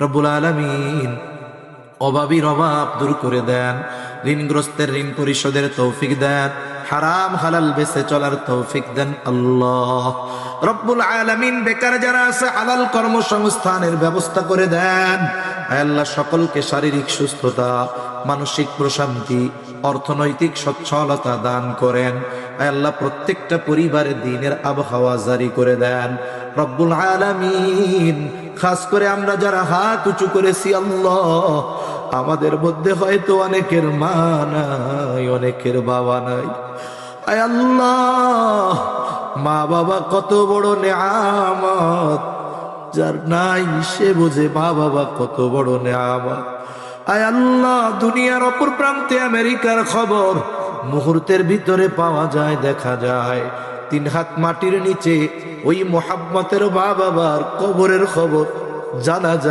রব্বুল আলামিন অভাবীর অভাব দূর করে দেন, ঋণগ্রস্তের ঋণ পরিশোধের তৌফিক দেন, হারাম হালাল বেঁচে চলার তৌফিক দেন আল্লাহ রব্বুল আলামিন। বেকার যারা আছে হালাল কর্মসংস্থানের ব্যবস্থা করে দেন আল্লাহ। সকলকে শারীরিক সুস্থতা, মানসিক প্রশান্তি, অর্থনৈতিক সচ্ছলতা দান করেন আল্লাহ। প্রত্যেকটা পরিবারে দ্বীনের আবহাওয়া জারি করে দেন রব্বুল আলামিন। খাস করে আমরা যারা হাত উঁচু করেছি আল্লাহ, আমাদের মধ্যে হয়তো অনেকের মা নাই, অনেকের বাবা নাই। আয় আল্লাহ, মা বাবা কত বড় নেয়ামত, যার নাই সে বুঝে মা বাবা কত বড় নেয়ামত। আয় আল্লাহ, দুনিয়ার অপর প্রান্তে আমেরিকার খবর মুহূর্তের ভিতরে পাওয়া যায়, দেখা যায়। 3 হাত মাটির নিচে ওই মোহাব্বতের মা বাবার কবরের খবর জানা যায়।